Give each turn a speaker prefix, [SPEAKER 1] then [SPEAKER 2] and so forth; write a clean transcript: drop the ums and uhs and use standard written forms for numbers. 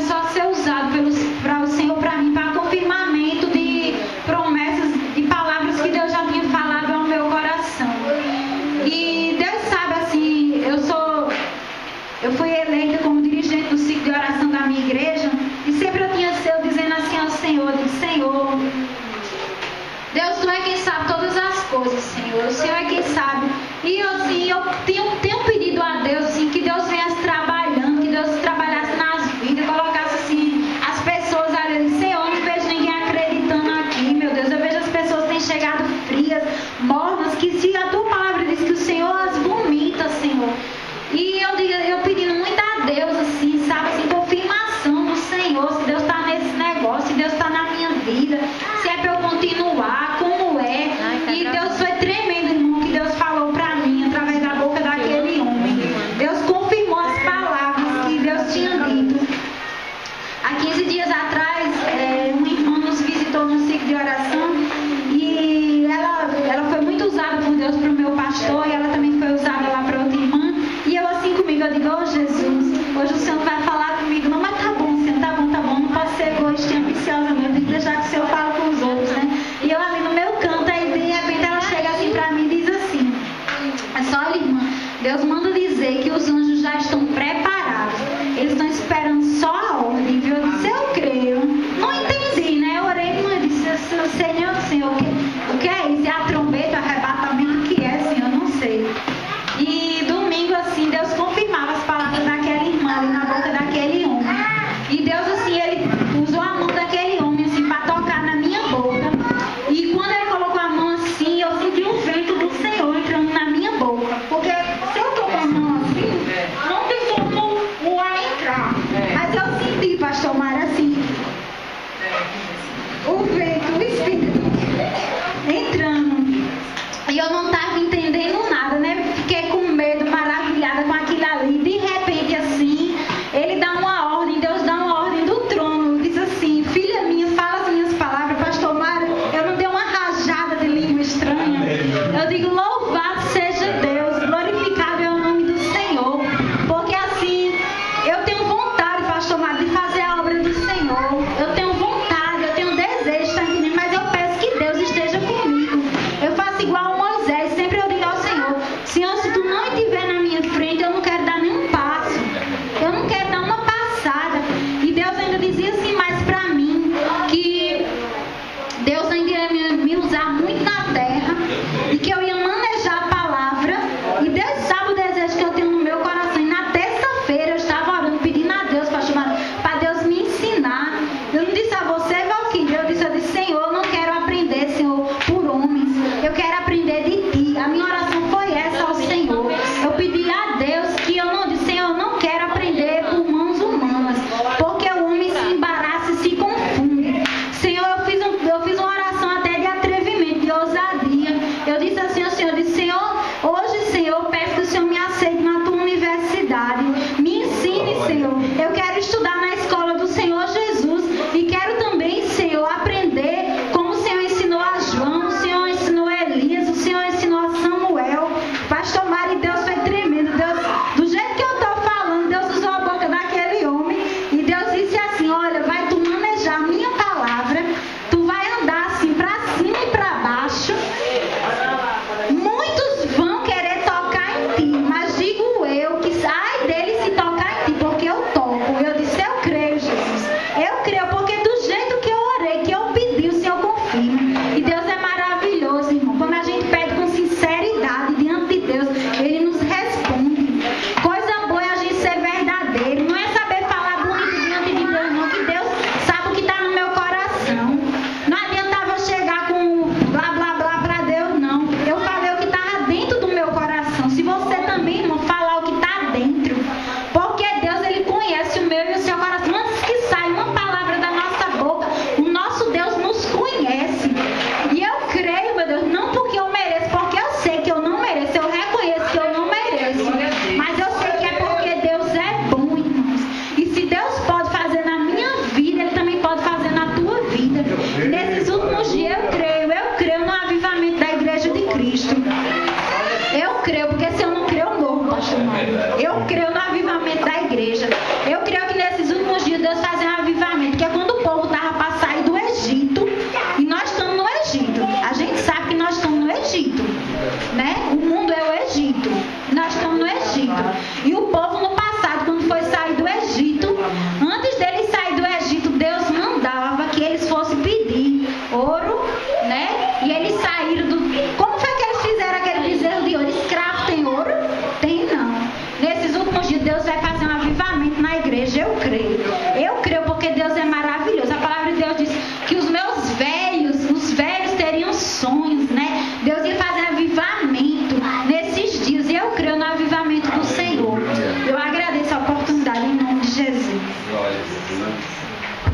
[SPEAKER 1] começou a ser usado para o Senhor, para mim, para confirmamento de promessas, de palavras que Deus já tinha falado ao meu coração. E Deus sabe, assim, eu fui eleita como dirigente do ciclo de oração da minha igreja, e sempre eu tinha sido dizendo assim ao Senhor, eu digo, Senhor, Deus, Tu é quem sabe todas as coisas, Senhor, o Senhor é quem sabe. E assim, eu tenho pedido a Deus assim, que Deus venha trabalhando, que Deus trabalhasse nas vidas, colocasse assim, as pessoas ali, Senhor, eu não vejo ninguém acreditando aqui, meu Deus, eu vejo as pessoas que têm chegado frias, mornas, que se a Tua palavra diz que o Senhor as vomita, Senhor. E eu pedindo muito a Deus, assim, sabe, assim, confirmação do Senhor, se Deus está nesse negócio, se Deus está na minha vida, se é para eu continuar, como é. E Deus foi tremendo, irmão, que Deus falou para mim, através da boca daquele homem. Deus confirmou as palavras que Deus tinha dito. Há 15 dias atrás, uma irmã nos visitou no ciclo de oração, e ela foi muito usada por Deus para o meu pastor, e ela também foi usada lá para outra irmã. E eu assim comigo, eu digo, oh Jesus, hoje o Senhor vai falar comigo. Não, mas tá bom, Senhor, tá bom, não posso ser egoísta e ambiciosa, não, eu tenho que deixar que o Senhor fale com os outros, né? E eu ali no meu canto, aí de repente ela chega assim pra mim e diz assim, olha irmã, Deus manda dizer que os anjos já estão preparados, eles estão esperando só a ordem, viu? Eu disse, eu creio, não entendi, né? Eu orei, irmã, eu disse, Senhor, o que é isso? É a trombeta, o arrebatamento, o que é, Senhor? Eu não sei. E domingo, assim, Deus confirmava as palavras daquela irmã ali na boca daquele homem. E Deus, assim, Ele usou a mão daquele homem, assim, para tocar na minha boca. E quando Ele colocou a mão assim, eu senti o vento do Senhor entrando na minha boca. Porque se eu tô com a mão assim, não tem como o ar entrar. Mas eu senti, pastor Mário, assim, o vento, o Espírito entrando. E eu não estava entendendo nada, né? Fiquei com medo, maravilhada com aquilo ali. De repente, assim, Ele dá uma ordem, Deus dá uma ordem do trono. Diz assim, filha minha, fala as minhas palavras. Pastor Mário, eu não dei uma rajada de língua estranha. Eu digo, louvado seja Deus, glorificado é o nome do Senhor. Porque assim, eu tenho vontade, pastor Mário, de fazer a obra do Senhor. Eu tenho vontade, eu tenho desejo, tá entendendo? Mas eu peço que Deus esteja comigo. Eu faço igual Moisés, sempre eu digo ao Senhor, Senhor, se Tu não estiver na minha frente, eu não quero dar nenhum passo, eu não quero dar uma passada. E Deus ainda dizia assim mais para mim, que Deus ainda ia me usar muito na terra, e que eu ia manejar a palavra, e Deus sabe o desejo que eu tenho no meu coração. E na terça-feira eu estava orando, pedindo a Deus, pastor Mário, para Deus me ensinar. Eu não disse a você, Valquíria, eu disse, Senhor, eu não quero aprender, Senhor, por homens, eu quero aprender de Ti. A minha oração foi essa ao Senhor. Eu pedi a Deus que eu não disse, Senhor, eu não quero aprender por mãos humanas, porque o homem se embaraça e se confunde. Senhor, eu fiz uma oração até de atrevimento, de ousadia. Eu disse assim ao Senhor, Senhor, hoje, Senhor, eu peço que o Senhor me aceite na Tua universidade. Me ensine, Senhor. Eu quero estudar na escola do Senhor Jesus e quero também, Senhor, aprender como o Senhor ensinou a João, o Senhor ensinou a Elias, o Senhor ensinou a Samuel. Pastor Mário, Deus foi tremendo. Deus, do jeito que eu estou falando, Deus usou a boca daquele homem e Deus disse assim, olha, vai tu manejar a minha palavra, tu vai andar assim para cima e para baixo. Muitos vão querer tocar em ti, mas digo eu que ai dele se tocar em ti, porque eu toco. Eu disse, eu creio, Jesus. Eu creio, porque do jeito que eu orei, que eu pedi, o Senhor confirma. E Deus é maravilhoso, irmão. Quando a gente pede com sinceridade diante de Deus, Ele nos responde. Coisa boa é a gente ser verdadeiro. Não é saber falar bonito diante de Deus, não. Que Deus sabe o que está no meu coração. Não adiantava chegar com blá, blá, blá para Deus, não. Eu falei o que estava dentro do meu coração. Se você também, irmão, falar o que está dentro. Porque Deus, Ele conhece o meu e o seu coração. Antes que saia uma palavra da nossa boca, o nosso Deus nos conhece. E eu creio, meu Deus, não porque eu mereço, porque eu sei que eu não mereço, eu reconheço que eu não mereço. Mas eu sei que é porque Deus é bom, irmãos. E se Deus pode fazer na minha vida, Ele também pode fazer na tua vida. Nesses últimos dias eu creio no avivamento da Igreja de Cristo. Eu creio, porque se eu não creio, eu morro, pastor Mário. Eu creio no avivamento da igreja. Eu creio que nesses últimos dias Deus faz
[SPEAKER 2] Glória a Deus.